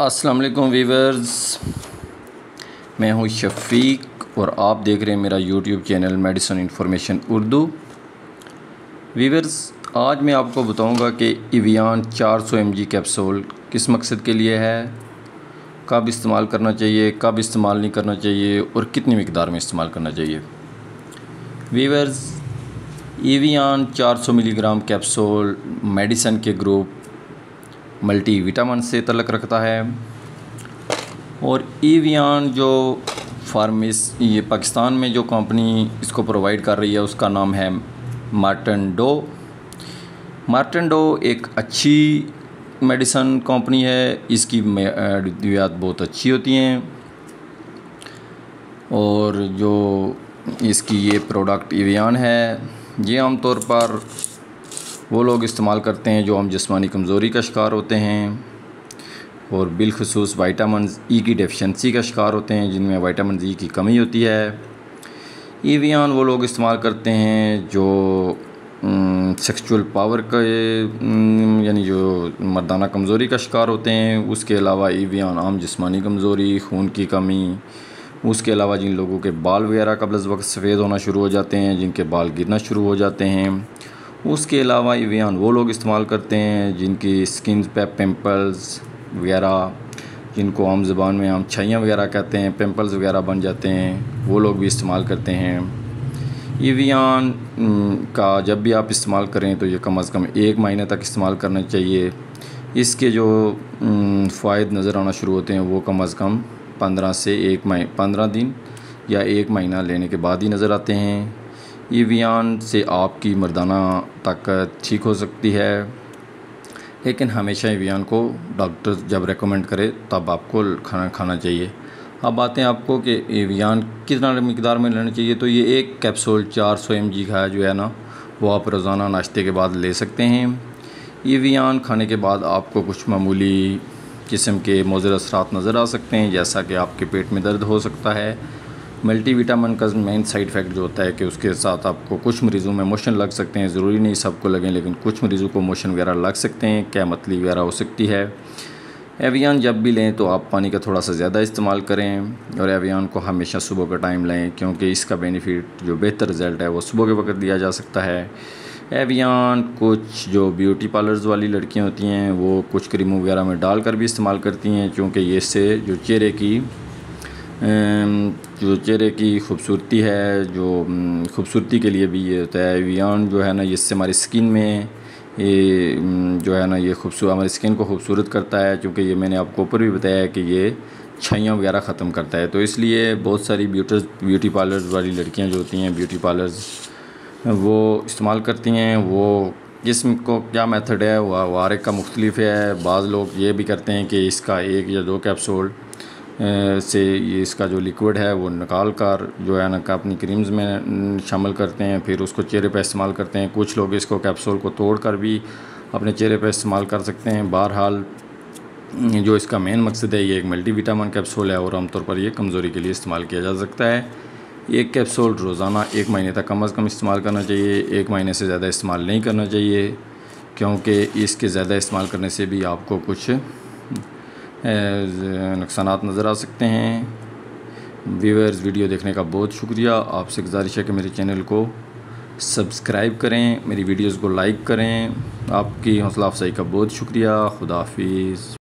अस्सलाम वालेकुम वीवर्स, मैं हूं शफ़ीक और आप देख रहे हैं मेरा YouTube channel medicine information Urdu. Viewers, आज मैं आपको बताऊंगा कि एवियन 400 mg कैप्सूल किस मकसद के लिए है, कब इस्तेमाल करना चाहिए, कब इस्तेमाल नहीं करना चाहिए और कितनी मिकदार में इस्तेमाल करना चाहिए। Viewers, Evion 400 milligram capsule medicine के ग्रुप मल्टी विटामिन से तल्लक़ रखता है और एवियन जो ये पाकिस्तान में जो कंपनी इसको प्रोवाइड कर रही है उसका नाम है मार्टन डो एक अच्छी मेडिसिन कंपनी है। इसकी अद्वियात बहुत अच्छी होती हैं और जो इसकी ये प्रोडक्ट एवियन है ये आमतौर पर वो लोग इस्तेमाल करते हैं जो हम जिस्मानी कमज़ोरी का शिकार होते हैं और बिलखुसूस विटामिन ई की डेफिशिएंसी का शिकार होते हैं, जिनमें विटामिन ई की कमी होती है। एवियन वो लोग इस्तेमाल करते हैं जो सेक्सुअल पावर का यानी जो मर्दाना कमज़ोरी का शिकार होते हैं। उसके अलावा एवियन आम जिस्मानी कमज़ोरी, खून की कमी, उसके अलावा जिन लोगों के बाल वगैरह कब्ल अज़ वक्त सफ़ेद होना शुरू हो जाते हैं, जिनके बाल गिरना शुरू हो जाते हैं। उसके अलावा एवियन वो लोग इस्तेमाल करते हैं जिनकी स्किन पे पिंपल्स वगैरह, जिनको आम ज़बान में हम छाइयाँ वगैरह कहते हैं, पिंपल्स वगैरह बन जाते हैं, वो लोग भी इस्तेमाल करते हैं। एवियन का जब भी आप इस्तेमाल करें तो ये कम अज़ कम 1 महीने तक इस्तेमाल करना चाहिए। इसके जो फ़ायदे नज़र आना शुरू होते हैं वो कम अज़ कम 15 दिन या 1 महीना लेने के बाद ही नज़र आते हैं। एवियन से आपकी मर्दाना ताकत ठीक हो सकती है, लेकिन हमेशा एवियन को डॉक्टर जब रेकमेंड करे तब आपको खाना चाहिए। अब आते हैं आपको कि एवियन कितना मिकदार में लेना चाहिए। तो ये एक कैप्सूल 400 mg का जो है ना, वो आप रोज़ाना नाश्ते के बाद ले सकते हैं। एवियन खाने के बाद आपको कुछ मामूली किस्म के मुज़र असरात नज़र आ सकते हैं, जैसा कि आपके पेट में दर्द हो सकता है। मल्टी विटामिन का मेन साइड इफ़ेक्ट जो होता है कि उसके साथ आपको कुछ मरीज़ों में मोशन लग सकते हैं, ज़रूरी नहीं सबको लगें, लेकिन कुछ मरीज़ों को मोशन वगैरह लग सकते हैं, क्या मतली वगैरह हो सकती है। एवियन जब भी लें तो आप पानी का थोड़ा सा ज़्यादा इस्तेमाल करें और एवियन को हमेशा सुबह का टाइम लें, क्योंकि इसका बेनिफिट जो बेहतर रिज़ल्ट है वो सुबह के वक्त दिया जा सकता है। एवियन कुछ जो ब्यूटी पार्लर्स वाली लड़कियाँ होती हैं वो कुछ क्रीमों वगैरह में डाल कर भी इस्तेमाल करती हैं, क्योंकि ये इससे जो चेहरे की खूबसूरती है, जो खूबसूरती के लिए भी ये होता है। एवियन जो है ना, इससे हमारी स्किन में ये जो है ना ये हमारी स्किन को खूबसूरत करता है, क्योंकि ये मैंने आपको ऊपर भी बताया है कि ये छाइयाँ वगैरह ख़त्म करता है। तो इसलिए बहुत सारी ब्यूटी पार्लर्स वाली लड़कियां जो होती हैं, ब्यूटी पार्लर्स वो इस्तेमाल करती हैं। वो जिस्म को क्या मेथड है वो हर एक का मुख्तलिफ है। बाज़ लोग ये भी करते हैं कि इसका 1 या 2 कैप्सूल से ये इसका जो लिक्विड है वो निकाल कर जो है ना अपनी क्रीम्स में शामिल करते हैं, फिर उसको चेहरे पे इस्तेमाल करते हैं। कुछ लोग इसको कैप्सूल को तोड़ कर भी अपने चेहरे पे इस्तेमाल कर सकते हैं। बहरहाल जो इसका मेन मकसद है, ये एक मल्टी विटामिन कैप्सूल है और आमतौर पर ये कमज़ोरी के लिए इस्तेमाल किया जा सकता है। एक कैप्सूल रोज़ाना 1 महीने तक कम अज़ कम इस्तेमाल करना चाहिए। 1 महीने से ज़्यादा इस्तेमाल नहीं करना चाहिए, क्योंकि इसके ज़्यादा इस्तेमाल करने से भी आपको कुछ नुकसानात नज़र आ सकते हैं। व्यूअर्स, वीडियो देखने का बहुत शुक्रिया। आपसे गुजारिश है कि मेरे चैनल को सब्सक्राइब करें, मेरी वीडियोस को लाइक करें। आपकी हौसला अफजाई का बहुत शुक्रिया। खुदा हाफिज़।